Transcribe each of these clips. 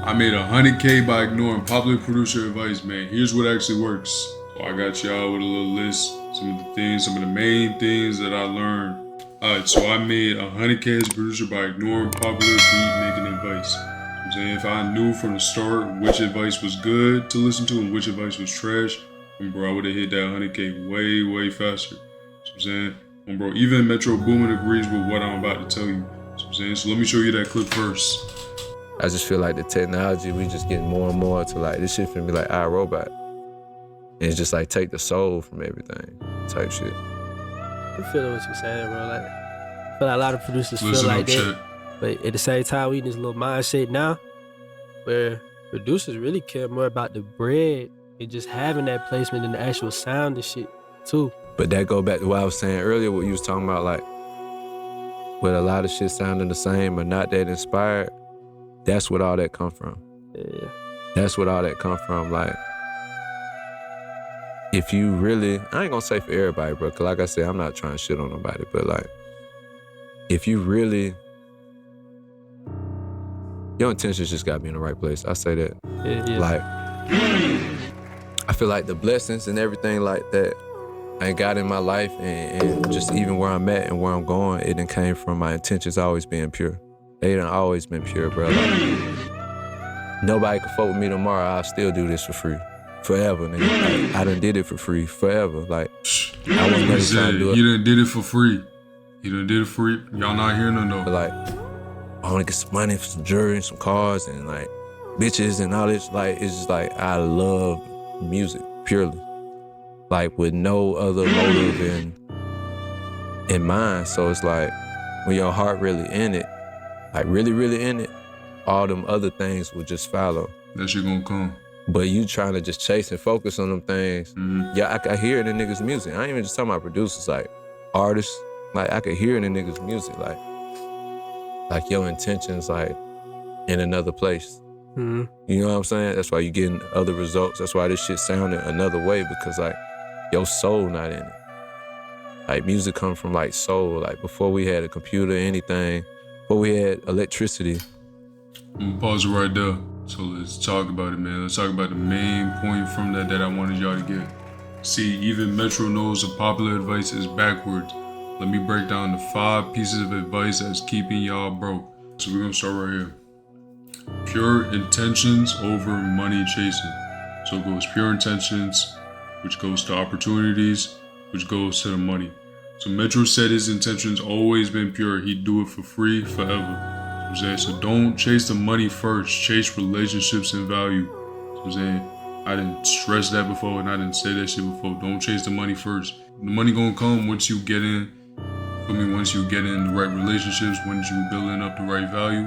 I made 100K by ignoring popular producer advice, man. Here's what actually works. So I got y'all with a little list, some of the main things that I learned. Alright, so I made 100K as a producer by ignoring popular beat making advice. I'm saying if I knew from the start which advice was good to listen to and which advice was trash, bro, I would have hit that 100K way faster. So I'm saying, bro, even Metro Boomin agrees with what I'm about to tell you. So I'm saying, so let me show you that clip first. I just feel like the technology, we just getting more and more to like, this shit finna be like iRobot. And it's just like take the soul from everything type shit. I feel what you're saying, bro. Like, I feel like a lot of producers feel like that. But at the same time, we in this little mindset now where producers really care more about the bread and just having that placement than the actual sound and shit too. But that go back to what I was saying earlier, what you was talking about, like, with a lot of shit sounding the same or not that inspired, that's what all that come from. Yeah. That's what all that come from. Like, if you really, I ain't gonna say for everybody, bro, cause like I said, I'm not trying to shit on nobody, but like, if you really, your intentions just gotta be in the right place. I say that. Yeah. Like, I feel like the blessings and everything like that I got in my life and just even where I'm at and where I'm going, it done came from my intentions always being pure. They done always been pure, bro. Like, nobody could fuck with me tomorrow, I'll still do this for free. Forever, nigga. Like, I done did it for free, forever. Like, I wasn't really trying to do it. He done did it for free. He done did it for free. Y'all not hearing him though. But like, I wanna get some money for some jewelry and some cars and like, bitches and all this. Like, it's just like, I love music, purely. Like, with no other motive in mind. So it's like, when your heart really in it, like really in it, all them other things will just follow. That shit gonna come. But you trying to just chase and focus on them things. Mm-hmm. Yeah, I hear it in niggas' music. I ain't even just talking about producers, like artists. Like, I could hear it in niggas' music. Like your intentions, like, in another place. Mm-hmm. You know what I'm saying? That's why you getting other results. That's why this shit sounding another way, because like, your soul not in it. Like, music come from like soul. Like, before we had a computer, anything, before we had electricity. I'm gonna pause it right there. So let's talk about it, man. Let's talk about the main point from that I wanted y'all to get. See, even Metro knows the popular advice is backwards. Let me break down the 5 pieces of advice that's keeping y'all broke. So we're gonna start right here. Pure intentions over money chasing. So it goes pure intentions, which goes to opportunities, which goes to the money. So Metro said his intentions always been pure. He'd do it for free forever. So don't chase the money first. Chase relationships and value. So I'm saying, I didn't stress that before and I didn't say that shit before. Don't chase the money first. The money gonna come once you get in. Once you get in the right relationships, once you building up the right value,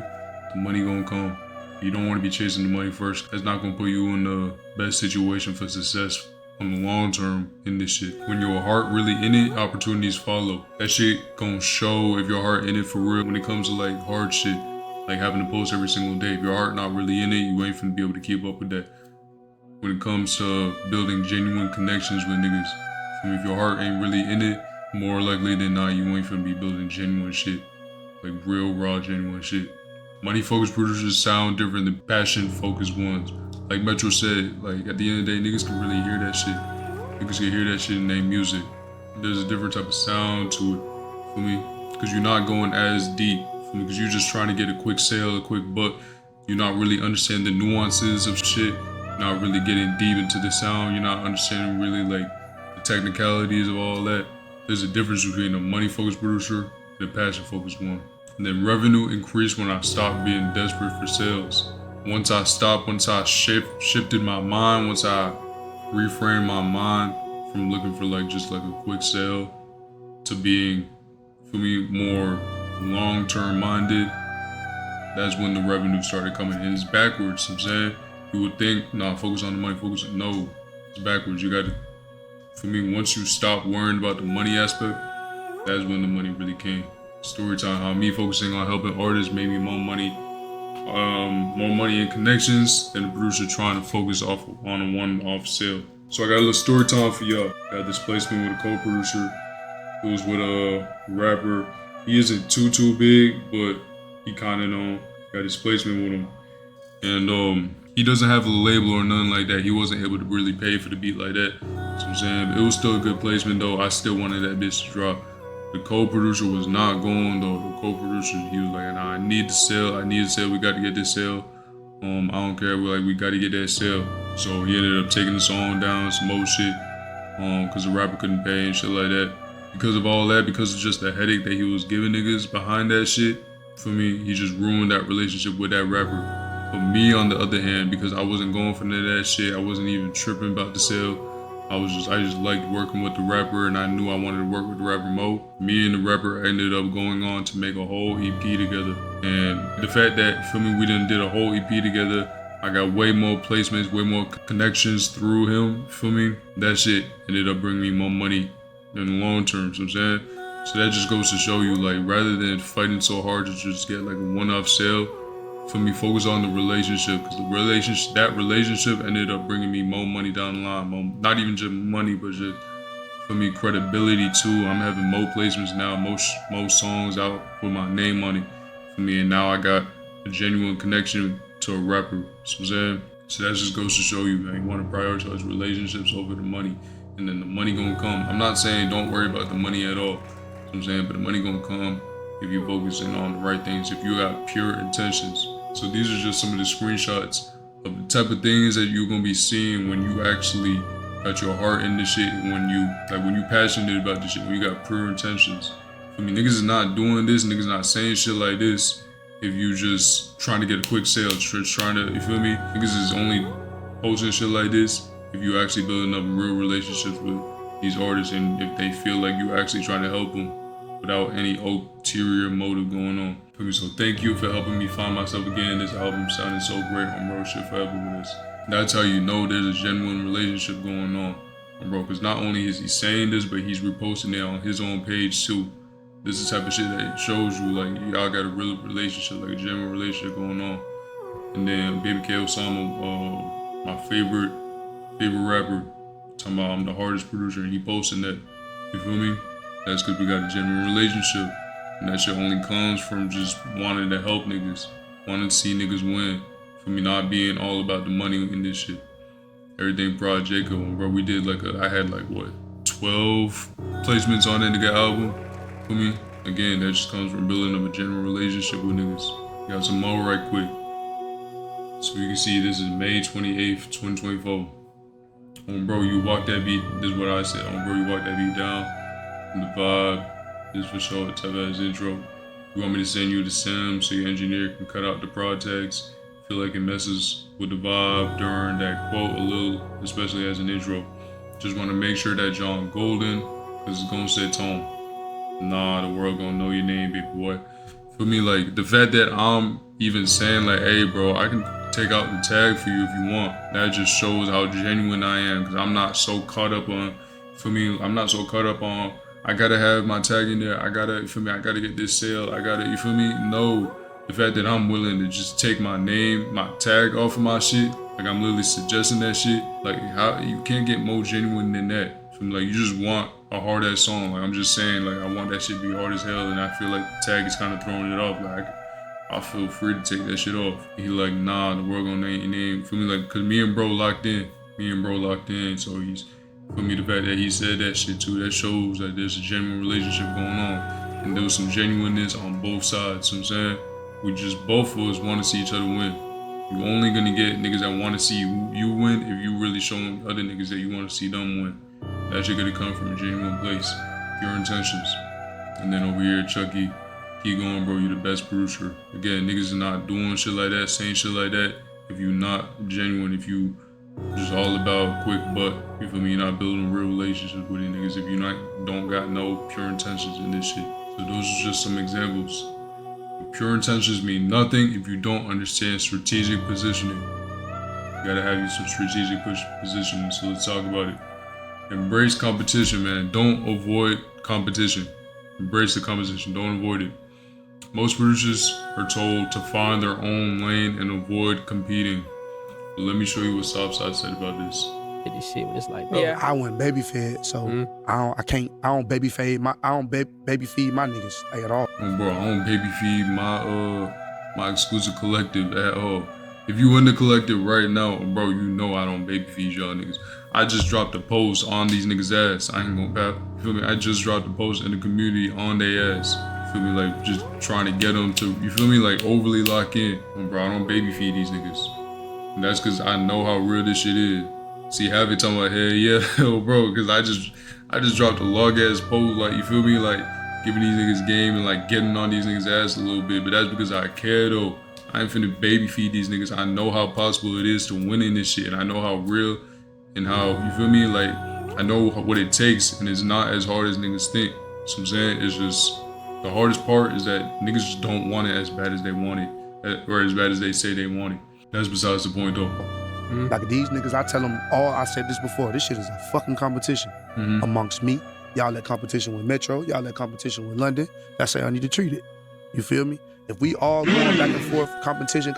the money gonna come. You don't want to be chasing the money first. That's not gonna put you in the best situation for success on the long term in this shit. When your heart really in it, opportunities follow. That shit gonna show if your heart in it for real when it comes to like hard shit. Like having to post every single day. If your heart not really in it, you ain't finna be able to keep up with that. When it comes to building genuine connections with niggas, if your heart ain't really in it, more likely than not, you ain't finna be building genuine shit. Like real, raw, genuine shit. Money-focused producers sound different than passion-focused ones. Like Metro said, like at the end of the day, niggas can really hear that shit. Niggas can hear that shit in their music. There's a different type of sound to it, for me. Because you're not going as deep. Because you're just trying to get a quick sale, a quick buck. You're not really understanding the nuances of shit. You're not really getting deep into the sound. You're not understanding really like the technicalities of all that. There's a difference between a money-focused producer and a passion-focused one. And then revenue increased when I stopped being desperate for sales. Once I shifted my mind, once I reframed my mind from looking for like just like a quick sale to being, for me, more long-term minded, that's when the revenue started coming in. It's backwards, I'm saying. You would think, nah, focus on the money, no, it's backwards. You gotta, for me, once you stop worrying about the money aspect, that's when the money really came. Story time, how me focusing on helping artists made me more money and connections than the producer trying to focus on a one-off sale. So I got a little story time for y'all. Got this placement with a co-producer. It was with a rapper. He isn't too big, but he kind of got his placement with him. And he doesn't have a label or nothing like that. He wasn't able to really pay for the beat like that. So I'm saying it was still a good placement though. I still wanted that bitch to drop. The co-producer was not going though. The co-producer, he was like, nah, I need the sale. We got to get this sale. I don't care. We got to get that sale. So he ended up taking the song down, some old shit, cause the rapper couldn't pay and shit like that. Because of all that, because of just the headache that he was giving niggas behind that shit, for me, he just ruined that relationship with that rapper. But me, on the other hand, because I wasn't going for none of that shit, I wasn't even tripping about the sale. I just liked working with the rapper, and I knew I wanted to work with the rapper Mo. Me and the rapper ended up going on to make a whole EP together. And the fact that, feel me, we done did a whole EP together, I got way more placements, way more connections through him, feel me? That shit ended up bringing me more money in the long term, you know what I'm saying? So that just goes to show you, like, rather than fighting so hard to just get like a one-off sale, for me, focus on the relationship, because that relationship ended up bringing me more money down the line. Not even just money, but just, for me, credibility too. I'm having more placements now, most songs out with my name on it, for me, and now I got a genuine connection to a rapper. So I'm saying, so that just goes to show you, man, you want to prioritize relationships over the money, and then the money gonna come. I'm not saying don't worry about the money at all, you know what I'm saying, but the money gonna come if you're focusing on the right things, if you got pure intentions. So these are just some of the screenshots of the type of things that you're gonna be seeing when you actually got your heart in this shit, when you passionate about this shit, when you got pure intentions. I mean, niggas is not doing this, niggas not saying shit like this if you just trying to get a quick sale, just trying to, you feel me? Niggas is only posting shit like this if you actually building up real relationships with these artists, and if they feel like you actually trying to help them without any ulterior motive going on. So thank you for helping me find myself again. This album sounded so great on Bro Shit Forever with this. That's how you know there's a genuine relationship going on, bro, because not only is he saying this, but he's reposting it on his own page too. This is the type of shit that shows you like y'all got a real relationship, like a genuine relationship going on. And then Baby K Osama, my favorite rapper, talking about I'm the hardest producer, and he posting that. You feel me? That's because we got a genuine relationship. And that shit only comes from just wanting to help niggas, wanting to see niggas win, for me not being all about the money in this shit. Everything brought Jayco, bro. We did I had 12 placements on that nigga album, for me. Again, that just comes from building up a genuine relationship with niggas. Got some more right quick. So you can see this is May 28th, 2024. Bro, you walk that beat, this is what I said. Bro, you walk that beat down, and the vibe. This for sure, type as intro. You want me to send you the sim so your engineer can cut out the broad text? Feel like it messes with the vibe during that quote a little, especially as an intro. Just want to make sure that John golden, cause it's gonna set tone. Nah, the world gonna know your name, baby boy. For me, like the fact that I'm even saying like, hey bro, I can take out the tag for you if you want. That just shows how genuine I am, cause I'm not so caught up on, for me, I'm not so caught up on, I gotta have my tag in there. I gotta get this sale. You feel me? No, the fact that I'm willing to just take my name, my tag off of my shit, like I'm literally suggesting that shit. Like how you can't get more genuine than that. From you just want a hard ass song. Like I'm just saying, I want that shit to be hard as hell, and I feel like the tag is kind of throwing it off. I feel free to take that shit off. He like, nah, the world gonna name your name. Feel me? Cause me and bro locked in. So he's. For me, the fact that he said that shit too, that shows that there's a genuine relationship going on. And there was some genuineness on both sides, you know what I'm saying? We just, both of us want to see each other win. You're only gonna get niggas that want to see you win if you really show other niggas that you want to see them win. That shit gonna come from a genuine place, pure intentions. And then over here, Chucky, keep going, bro, you the best producer. Again, niggas are not doing shit like that, saying shit like that, if you not genuine, if you just all about quick buck, you feel me? You're not building real relationships with these niggas if you don't got no pure intentions in this shit. So those are just some examples. Pure intentions mean nothing if you don't understand strategic positioning. You gotta have you some strategic positioning, so let's talk about it. Embrace competition, man. Don't avoid competition. Embrace the competition, don't avoid it. Most producers are told to find their own lane and avoid competing. Let me show you what Southside said about this. This shit when it's like, yeah, I went baby fed, so I don't baby feed my niggas at all. Bro, I don't baby feed my exclusive collective at all. If you in the collective right now, bro, you know I don't baby feed y'all niggas. I just dropped a post on these niggas' ass. I ain't gonna cap. You feel me? I just dropped a post in the community on their ass. You feel me? Like, just trying to get them to, you feel me? Like, overly lock in. Bro, I don't baby feed these niggas. And that's because I know how real this shit is. See, have it talking about, hey, yeah, bro, because I just dropped a log ass post, like, you feel me? Like, giving these niggas game and, like, getting on these niggas' ass a little bit. But that's because I care, though. I ain't finna baby feed these niggas. I know how possible it is to win in this shit. And I know how real and how, you feel me? Like, I know what it takes, and it's not as hard as niggas think. So I'm saying, it's just, the hardest part is that niggas just don't want it as bad as they want it, or as bad as they say they want it. That's besides the point, though. Like these niggas, I tell them all, I said this before, this shit is a fucking competition amongst me. Y'all let competition with Metro, y'all let competition with London. That's how I need to treat it. You feel me? If we all going back and forth, competition,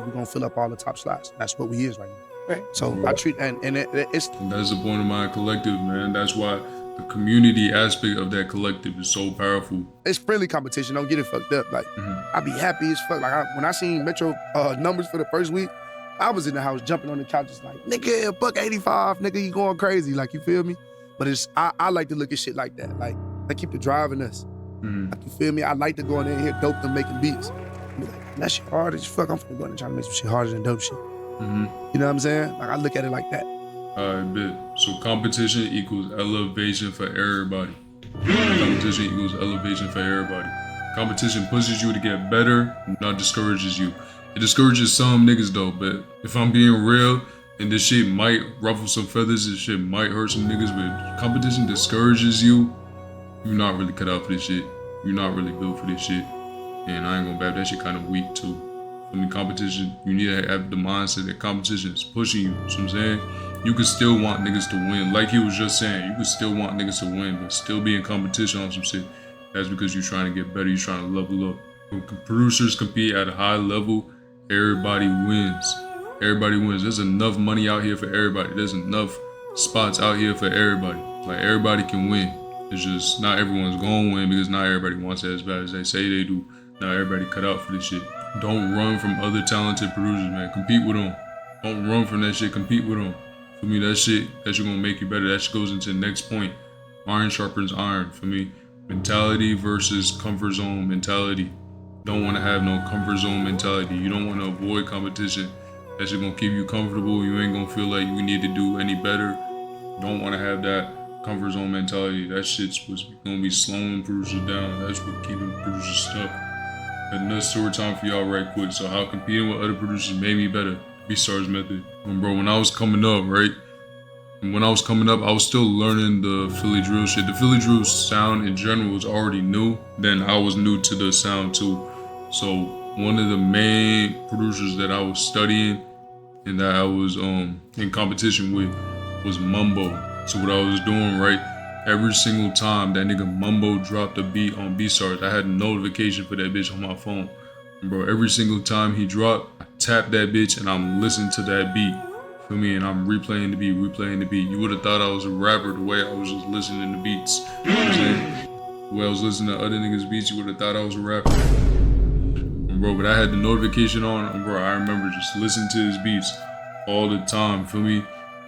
we're gonna fill up all the top slots. That's what we is right now. Right. So I treat, and it's... That's the point of my collective, man. That's why the community aspect of that collective is so powerful. It's friendly competition, don't get it fucked up. Like, I be happy as fuck. Like, when I seen Metro numbers for the first week, I was in the house jumping on the couches like, nigga, $1.85, nigga, you going crazy. Like, you feel me? But it's I like to look at shit like that. Like, they keep the drive in us. Like, you feel me? I like to go in there and hear dope them making beats. Be like, that shit hard as fuck. I'm finna go in and try to make some shit harder than dope shit. You know what I'm saying? Like, I look at it like that. I bet. So competition equals elevation for everybody. Competition equals elevation for everybody. Competition pushes you to get better, not discourages you. It discourages some niggas though, but if I'm being real, and this shit might ruffle some feathers, this shit might hurt some niggas, but competition discourages you, you're not really cut out for this shit. You're not really built for this shit. And I ain't gonna bad, that shit kind of weak too. I mean, competition, you need to have the mindset that competition is pushing you. You know what I'm saying? You can still want niggas to win. Like he was just saying, you can still want niggas to win, but still be in competition on some shit. That's because you're trying to get better, you're trying to level up. When producers compete at a high level, everybody wins. Everybody wins. There's enough money out here for everybody. There's enough spots out here for everybody. Like, everybody can win. It's just not everyone's gonna win because not everybody wants it as bad as they say they do. Not everybody cut out for this shit. Don't run from other talented producers, man. Compete with them. Don't run from that shit. Compete with them. For me, that shit gonna make you better. That shit goes into the next point. Iron sharpens iron. For me, mentality versus comfort zone mentality. Don't want to have no comfort zone mentality. You don't want to avoid competition. That shit gonna keep you comfortable. You ain't gonna feel like you need to do any better. Don't want to have that comfort zone mentality. That shit's gonna be slowing producers down. That's what keeping producers stuck. Another story time for y'all right quick. So how competing with other producers made me better. B-Stars method. Bro, when I was coming up, right? And when I was coming up, I was still learning the Philly drill shit. The Philly drill sound in general was already new. Then I was new to the sound too. So one of the main producers that I was studying and that I was in competition with was Mumbo. So what I was doing, right? Every single time that nigga Mumbo dropped a beat on B-Stars, I had a notification for that bitch on my phone. And bro, every single time he dropped, I tap that bitch and I'm listening to that beat. Feel me? And I'm replaying the beat. You would have thought I was a rapper the way I was just listening to beats. You know what I'm saying? The way I was listening to other niggas' beats, you would have thought I was a rapper. And bro, but I had the notification on, and bro, I remember just listening to his beats all the time, feel me?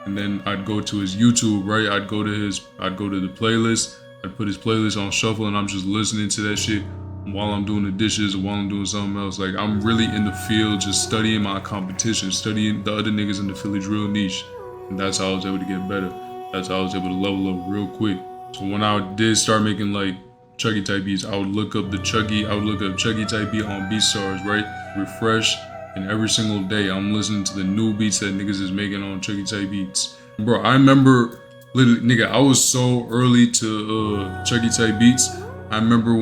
And then I'd go to his YouTube, right? I'd go to the playlist, I'd put his playlist on shuffle, and I'm just listening to that shit while I'm doing the dishes or while I'm doing something else. Like, I'm really in the field just studying my competition, studying the other niggas in the Philly drill niche. And that's how I was able to get better. That's how I was able to level up real quick. So when I did start making like Chucky type beats, I would look up Chucky type beat on B-Stars, right? Refresh, and every single day I'm listening to the new beats that niggas is making on Chucky type beats. Bro, I remember, literally, nigga, I was so early to Chucky type beats. I remember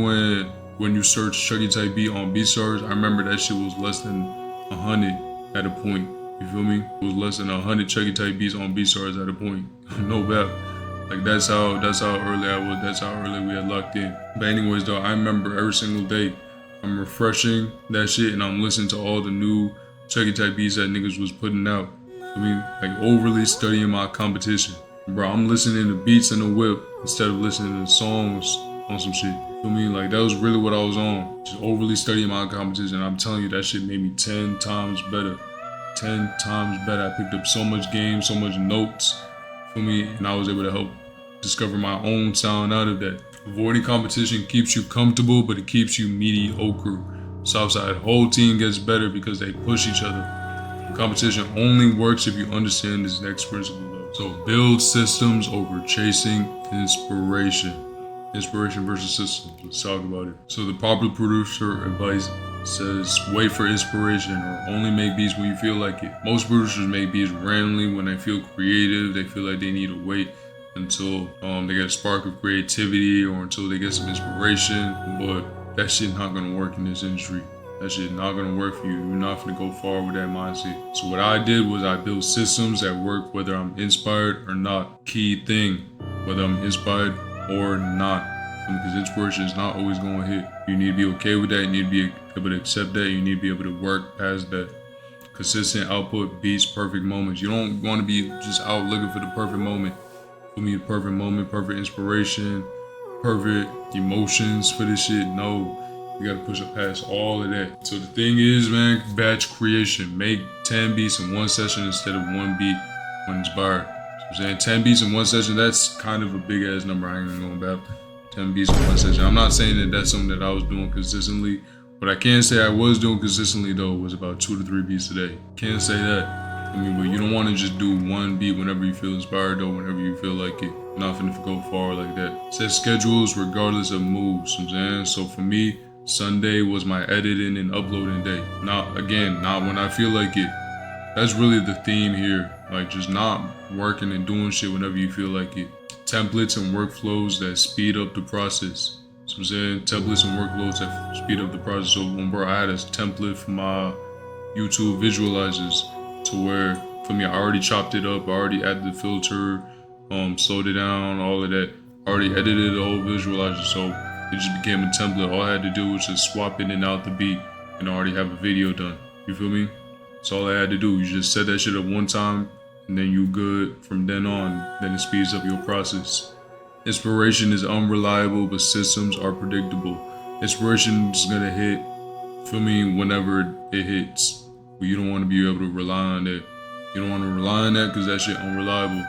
when you search Chucky type beat on B-Stars, I remember that shit was less than 100 at a point. You feel me? It was less than 100 Chucky type beats on B-Stars at a point. No bad. Like, that's how early I was. That's how early we had locked in. But anyways, though, I remember every single day I'm refreshing that shit and I'm listening to all the new Chucky type beats that niggas was putting out. I mean, like, overly studying my competition. Bro, I'm listening to beats in the whip instead of listening to songs on some shit. Feel me? Like, that was really what I was on. Just overly studying my competition. I'm telling you, that shit made me 10 times better. 10 times better. I picked up so much game, so much notes for me, and I was able to help discover my own sound out of that. Avoiding competition keeps you comfortable, but it keeps you mediocre. Southside whole team gets better because they push each other. The competition only works if you understand this next principle though. So build systems over chasing inspiration. Inspiration versus systems. Let's talk about it. So the popular producer advice says wait for inspiration or only make beats when you feel like it. Most producers make beats randomly when they feel creative. They feel like they need to wait until they get a spark of creativity or until they get some inspiration. But that shit not gonna work in this industry. That shit not gonna work for you. You're not gonna go far with that mindset. So what I did was I built systems that work whether I'm inspired or not. Key thing, whether I'm inspired or not. Because inspiration is not always gonna hit. You need to be okay with that. You need to be able to accept that. You need to be able to work past that. Consistent output beats perfect moments. You don't want to be just out looking for the perfect moment. For me, the perfect moment, perfect inspiration, perfect emotions for this shit. No, you gotta push up past all of that. So the thing is, man, batch creation. Make 10 beats in one session instead of one beat when inspired. So I'm saying 10 beats in one session, that's kind of a big ass number. I ain't even going about 10 beats in one session. I'm not saying that that's something that I was doing consistently. What I can say I was doing consistently though was about 2 to 3 beats a day. Can't say that. I mean, but you don't want to just do one beat whenever you feel inspired though, whenever you feel like it. Not finna go far like that. Set schedules regardless of moves, you know what I'm saying? So for me, Sunday was my editing and uploading day. Not when I feel like it. That's really the theme here. Like just not working and doing shit whenever you feel like it. Templates and workflows that speed up the process. So I'm saying templates and workflows that speed up the process. So bro, I had a template for my YouTube visualizers to where for me I already chopped it up, I already added the filter, slowed it down, all of that. I already edited the whole visualizer, so it just became a template. All I had to do was just swap in and out the beat and I already have a video done. You feel me? That's all I had to do. You just set that shit up one time and then you good from then on. Then it speeds up your process. Inspiration is unreliable, but systems are predictable. Inspiration is gonna hit, feel me, whenever it hits. But you don't want to be able to rely on that. You don't want to rely on that because that shit unreliable.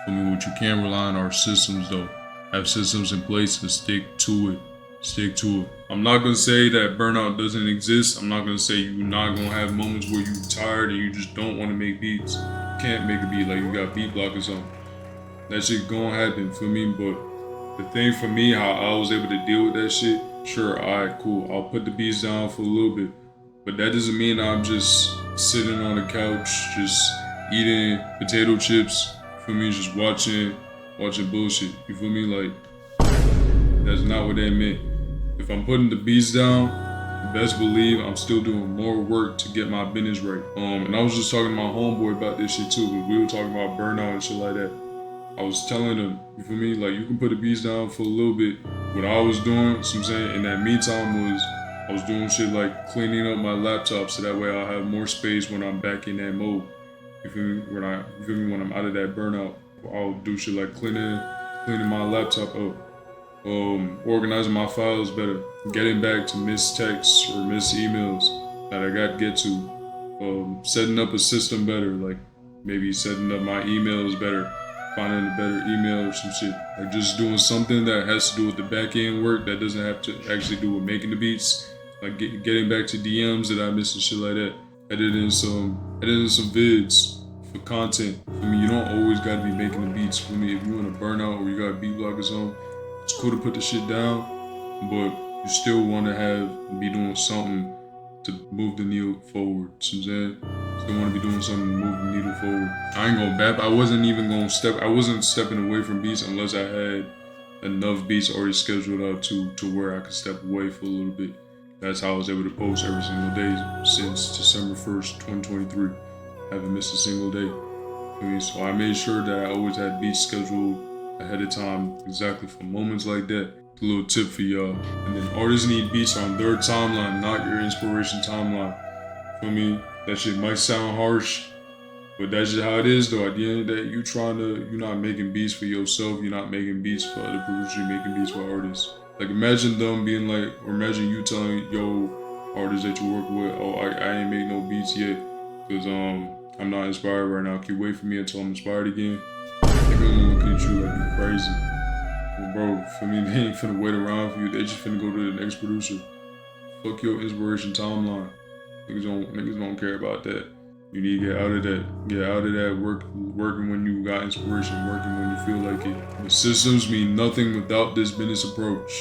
For me, what you can rely on are systems though. Have systems in place and stick to it. Stick to it. I'm not gonna say that burnout doesn't exist. I'm not gonna say you're not gonna have moments where you're tired and you just don't want to make beats. You can't make a beat like you got beat block or something. That shit gonna happen for me, but the thing for me, how I was able to deal with that shit, sure, alright, cool. I'll put the beats down for a little bit. But that doesn't mean I'm just sitting on the couch, just eating potato chips. For me, just watching bullshit. You feel me? Like, that's not what that meant. If I'm putting the beats down, best believe I'm still doing more work to get my business right. And I was just talking to my homeboy about this shit too. We were talking about burnout and shit like that. I was telling him, you feel me? Like, you can put the beats down for a little bit. What I was doing, so I'm saying, in that meantime was, I was doing shit like cleaning up my laptop so that way I'll have more space when I'm back in that mode. You feel me? When I'm out of that burnout, I'll do shit like cleaning my laptop up, organizing my files better, getting back to missed texts or missed emails that I got to get to, setting up a system better, like maybe setting up my emails better, finding a better email or some shit. Like just doing something that has to do with the back end work that doesn't have to actually do with making the beats. Like getting back to DMs that I missed and shit like that. Editing some vids for content. I mean, you don't always gotta be making the beats. For me, if you want to burn out or you got a beat block or something, it's cool to put the shit down, but you still want to be doing something to move the needle forward. So I'm saying, still want to be doing something to move the needle forward. I ain't gonna bap. I wasn't stepping away from beats unless I had enough beats already scheduled out to where I could step away for a little bit. That's how I was able to post every single day since December 1st, 2023. I haven't missed a single day. So I made sure that I always had beats scheduled ahead of time, exactly for moments like that. A little tip for y'all. And then artists need beats on their timeline, not your inspiration timeline. For me, that shit might sound harsh, but that's just how it is though. At the end of the day, you're not making beats for yourself, you're not making beats for other producers, you're making beats for artists. Like imagine them being like, or imagine you telling yo artists that you work with, oh I ain't make no beats yet, cause I'm not inspired right now. Can you wait for me until I'm inspired again? Nigga gonna look at you like you crazy. Well, bro, for me, they ain't finna wait around for you. They just finna go to the next producer. Fuck your inspiration timeline. Niggas don't care about that. You need to get out of that. Get out of that working when you got inspiration, working when you feel like it. The systems mean nothing without this business approach.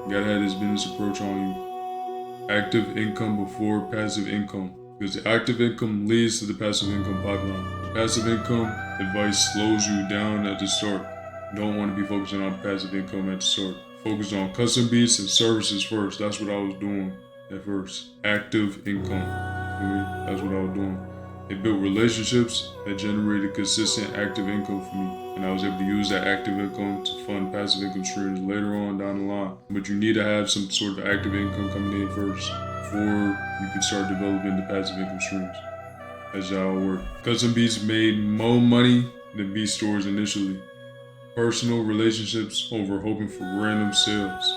You gotta have this business approach on you. Active income before passive income. Because the active income leads to the passive income pipeline. The passive income advice slows you down at the start. You don't want to be focusing on passive income at the start. Focus on custom beats and services first. That's what I was doing at first. Active income. That's what I was doing. It built relationships that generated consistent active income for me. And I was able to use that active income to fund passive income streams later on down the line. But you need to have some sort of active income coming in first before you can start developing the passive income streams. That's how it works. Custom beats made more money than beat stores initially. Personal relationships over hoping for random sales.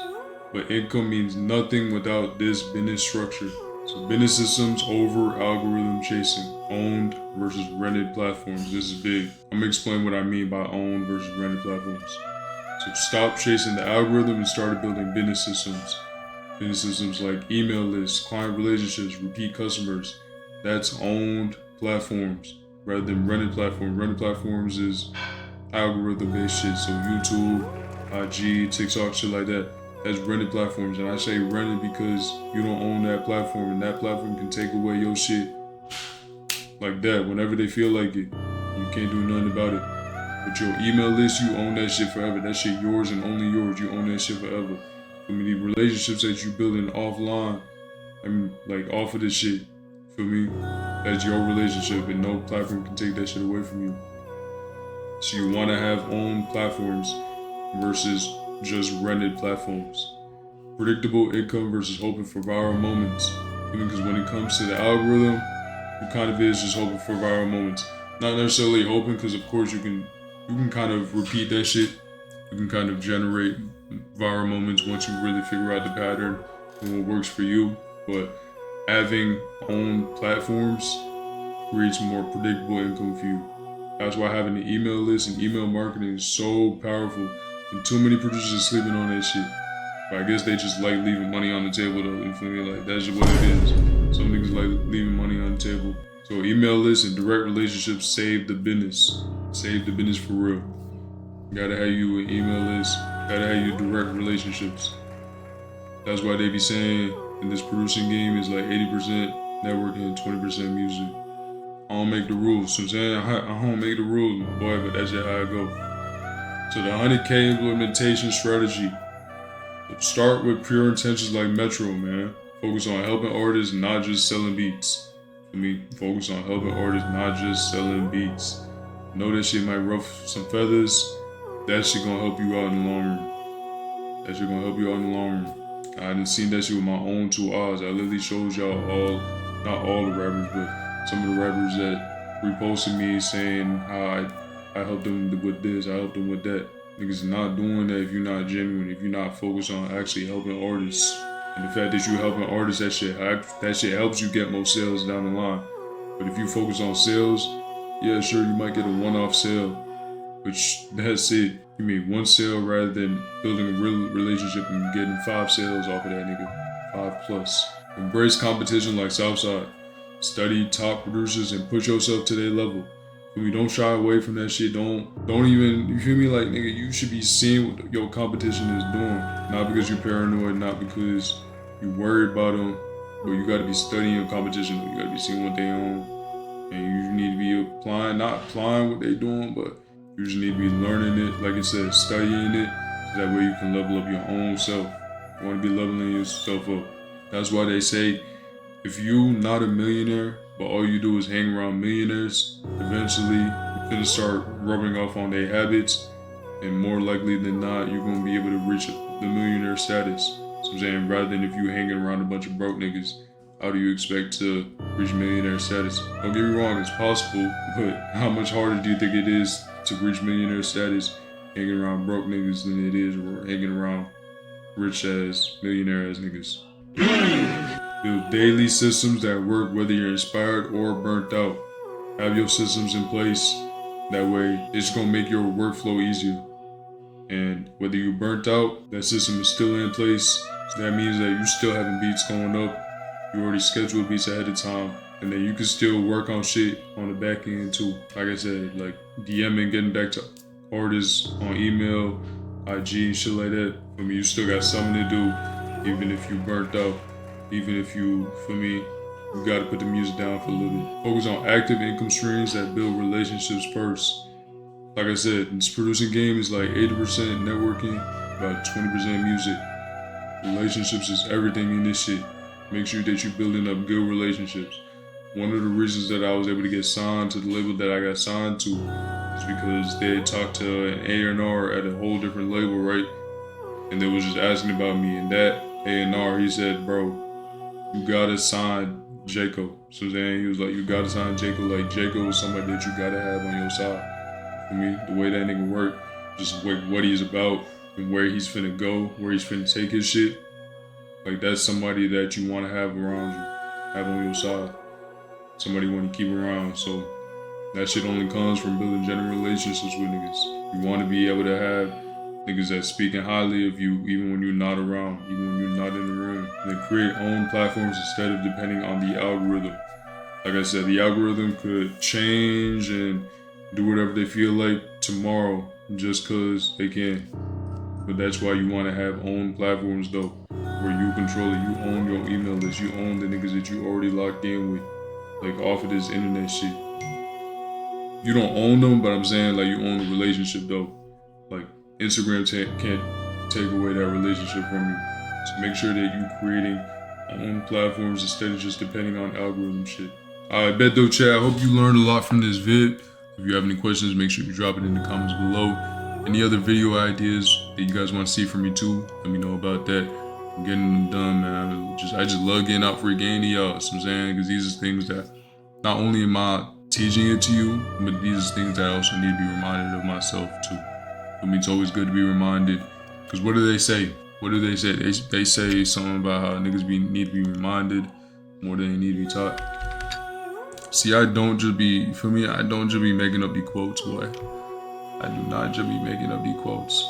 But income means nothing without this business structure. So business systems over algorithm chasing. Owned versus rented platforms. This is big. I'm gonna explain what I mean by owned versus rented platforms. So stop chasing the algorithm and start building business systems. Business systems like email lists, client relationships, repeat customers. That's owned platforms rather than rented platforms. Rented platforms is algorithm-based shit. So YouTube, IG, TikTok, shit like that. That's rented platforms. And I say rented because you don't own that platform, and that platform can take away your shit like that whenever they feel like it. You can't do nothing about it. But your email list, you own that shit forever. That shit yours and only yours. You own that shit forever. For me, the relationships that you building offline, I mean, like off of this shit, for me, that's your relationship, and no platform can take that shit away from you. So you want to have owned platforms versus just rented platforms. Predictable income versus hoping for viral moments. Because when it comes to the algorithm, it kind of is just hoping for viral moments. Not necessarily hoping, because of course you can kind of repeat that shit. You can kind of generate viral moments once you really figure out the pattern and what works for you. But having owned platforms creates more predictable income for you. That's why having an email list and email marketing is so powerful. And too many producers are sleeping on that shit. But I guess they just like leaving money on the table though. You feel me? Like that's just what it is. Some niggas like leaving money on the table. So email lists and direct relationships save the business. Save the business for real. You gotta have you an email list. Gotta have you direct relationships. That's why they be saying in this producing game is like 80% networking and 20% music. I don't make the rules. So I'm saying I don't make the rules, my boy, but that's just how it go. So the 100K implementation strategy. Start with pure intentions like Metro, man. Focus on helping artists, not just selling beats. For me, focus on helping artists, not just selling beats. Know that shit might ruffle some feathers. That shit gonna help you out in the long run. That shit gonna help you out in the long run. I done seen that shit with my own two eyes. I literally showed y'all not all the rappers, but some of the rappers that reposted me saying how I helped them with this, I helped them with that. Niggas not doing that if you're not genuine, if you're not focused on actually helping artists. And the fact that you helping artists, that shit helps you get more sales down the line. But if you focus on sales, yeah, sure, you might get a one-off sale, which that's it. You made one sale rather than building a real relationship and getting 5 sales off of that nigga, 5+. Embrace competition like Southside. Study top producers and push yourself to their level. We don't shy away from that shit. Don't even, you feel me? Like, nigga, you should be seeing what your competition is doing. Not because you're paranoid, not because you're worried about them, but you gotta be studying your competition. You gotta be seeing what they own. And you need to be not applying what they doing, but you just need to be learning it. Like I said, studying it, so that way you can level up your own self. You wanna be leveling yourself up. That's why they say, if you not a millionaire, but all you do is hang around millionaires, eventually you're gonna start rubbing off on their habits, and more likely than not, you're gonna be able to reach the millionaire status. So I'm saying, rather than if you hanging around a bunch of broke niggas, how do you expect to reach millionaire status? Don't get me wrong, it's possible, but how much harder do you think it is to reach millionaire status hanging around broke niggas than it is or hanging around rich ass, millionaire ass niggas? Build daily systems that work whether you're inspired or burnt out. Have your systems in place. That way, it's gonna make your workflow easier. And whether you're burnt out, that system is still in place. So that means that you still having beats going up. You already scheduled beats ahead of time. And then you can still work on shit on the back end too. Like I said, like DMing, getting back to artists on email, IG and shit like that. For me, you still got something to do, even if you burnt out. Even if you, for me, you gotta put the music down for a little bit. Focus on active income streams that build relationships first. Like I said, this producing game is like 80% networking, about 20% music. Relationships is everything in this shit. Make sure that you're building up good relationships. One of the reasons that I was able to get signed to the label that I got signed to is because they had talked to an A&R at a whole different label, right? And they was just asking about me, and that A&R, he said, bro, you gotta sign Jayco. So then he was like, you gotta sign Jayco. Like Jayco is somebody that you gotta have on your side. For me, the way that nigga work, just what he's about and where he's finna go, where he's finna take his shit. Like that's somebody that you wanna have around you, have on your side. Somebody you wanna keep around. So that shit only comes from building genuine relationships with niggas. You wanna be able to have niggas that speaking highly of you even when you're not around, even when you're not in the room. And then create own platforms instead of depending on the algorithm. Like I said, the algorithm could change and do whatever they feel like tomorrow just cause they can. But that's why you wanna have own platforms though, where you control it, you own your email list, you own the niggas that you already locked in with, like off of this internet shit. You don't own them, but I'm saying like you own the relationship though. Like Instagram can't take away that relationship from you. So make sure that you're creating own platforms instead of just depending on algorithm shit. Alright, bet though, chat. I hope you learned a lot from this vid. If you have any questions, make sure you drop it in the comments below. Any other video ideas that you guys want to see from me too, let me know about that. I'm getting them done, man. I just love getting out free game to y'all. So I'm saying, because these are things that not only am I teaching it to you, but these are things that I also need to be reminded of myself too. I mean, it's always good to be reminded. Because what do they say? What do they say? They say something about how niggas need to be reminded more than they need to be taught. See, I don't just be making up the quotes, boy. I do not just be making up the quotes.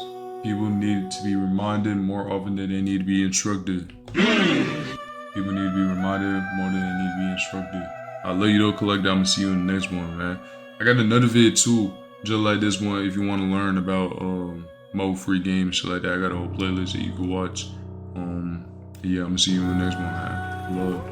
People need to be reminded more often than they need to be instructed. People need to be reminded more than they need to be instructed. I love you though, Collector. I'm gonna see you in the next one, man. I got another vid too, just like this one. If you want to learn about more free games, shit like that, I got a whole playlist that you can watch. Yeah, I'm gonna see you in the next one, man. Love.